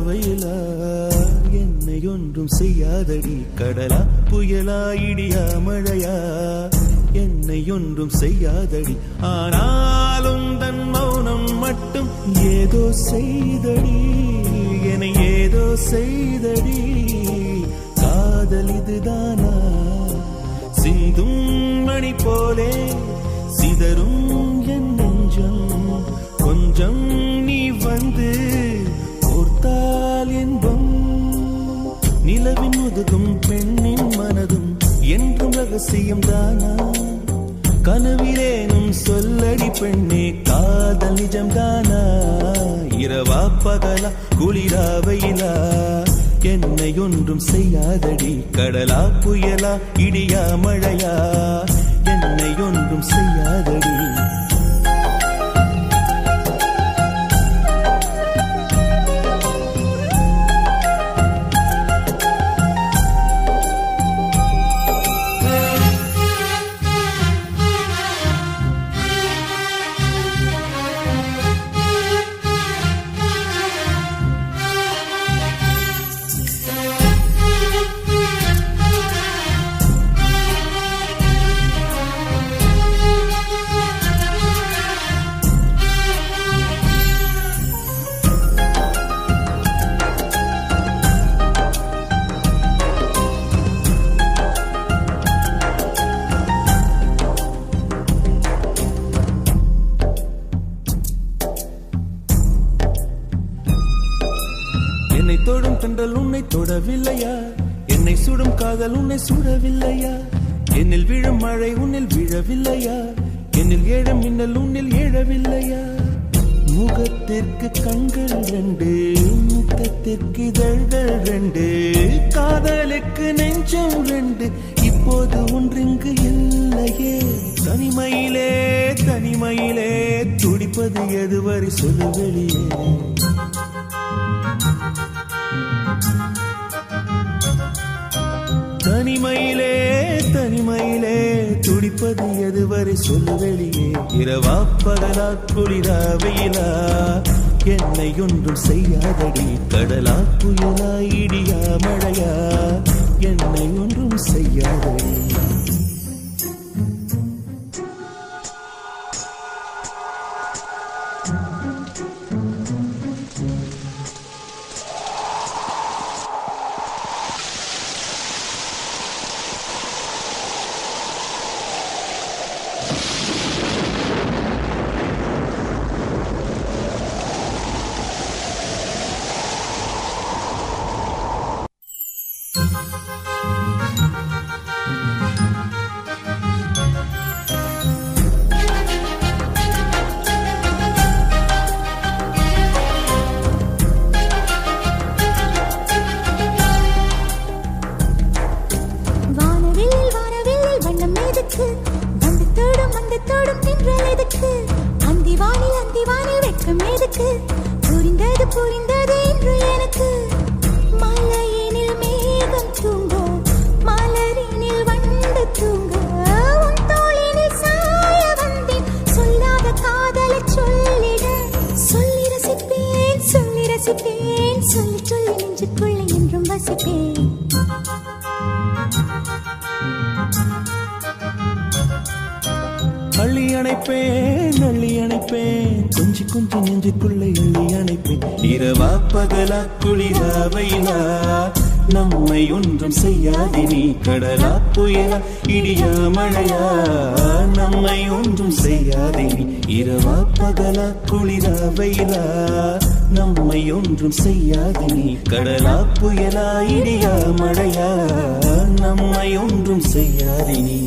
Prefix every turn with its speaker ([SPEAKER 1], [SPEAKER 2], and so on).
[SPEAKER 1] வெயிலா என்னை ஒன்றும் செய்யாதடி கடலா புயலா இடியா மழையா என்னை ஒன்றும் செய்யாதடி ஆனாலும் தன் மௌனம் மட்டும் ஏதோ செய்தடி என்னை ஏதோ செய்தடி காதல் இதுதானா சிந்தும் மணி போலே சிதறும் என் நெஞ்சம் கொஞ்சம் நீ வந்து கோர்த்தால் என்பம் நிலவின் முதுகும் பெண்ணின் மனதும் என்றும் ரகசியம் தானா கனவிலேனும் சொல்லடி பெண்ணே காதல் நிஜம் தானா இரவா பகலா குளிரா வெயிலா என்னை ஒன்றும் செய்யாதடி கடலா புயலா இடியா மழையா என்னை ஒன்றும் செய்யாதடி என்னை தொடும் தென்றல் உன்னை தொடவில்லையா என்னை சுடும் காதல் உன்னை சுடவில்லையா என்னில் விழும் மழை உன்னில் விழவில்லையா என்னில் ஏழும் மின்னல் உன்னில் ஏழவில்லையா முகத்திற்கு கண்கள் ரெண்டு முகத்திற்கு இதழ்கள் ரெண்டு காதலுக்கு நெஞ்சம் ரெண்டு இப்போது ஒன்றிங்கு இல்லையே தனிமையிலே தனிமையிலே துடிப்பது எதுவரை சொல்லு வெளியே தனிமையிலே தனிமையிலே துடிப்பது எதுவரை சொல்லு வெளியே இரவா பகலா குளிரா வெயிலா என்னை ஒன்றும் செய்யாதடி கடலா புயலா இடியா மழையா என்னை ஒன்றும் செய்யாதடி
[SPEAKER 2] புரிந்தது புரிந்தது என்று எனக்கு மலையினில் மேகம் தூங்க மலரினில் வண்டு தூங்க உன் தோளினில் சாய வந்தேன் சொல்லாத காதலை சொல்லிட சொல்லி ரசிப்பேன் சொல்லி ரசிப்பேன் சொல்லி சொல்லி நெஞ்சுக்குள்ளே என்றும் வசிப்பேன்
[SPEAKER 1] அள்ளி அணைப்பேன் அள்ளி அணைப்பேன் கொஞ்சி கொஞ்சி நெஞ்சுக்குள்ளே அள்ளி அணைப்பேன் இரவா பகலா குளிரா வெயிலா நம்மை ஒன்றும் செய்யாதே நீ கடலா புயலா இடியா மழையா நம்மை ஒன்றும் செய்யாதே நீ இரவா பகலா குளிரா வெயிலா நம்மை ஒன்றும் செய்யாதே நீ கடலா புயலா இடியா மழையா நம்மை ஒன்றும் செய்யாதே நீ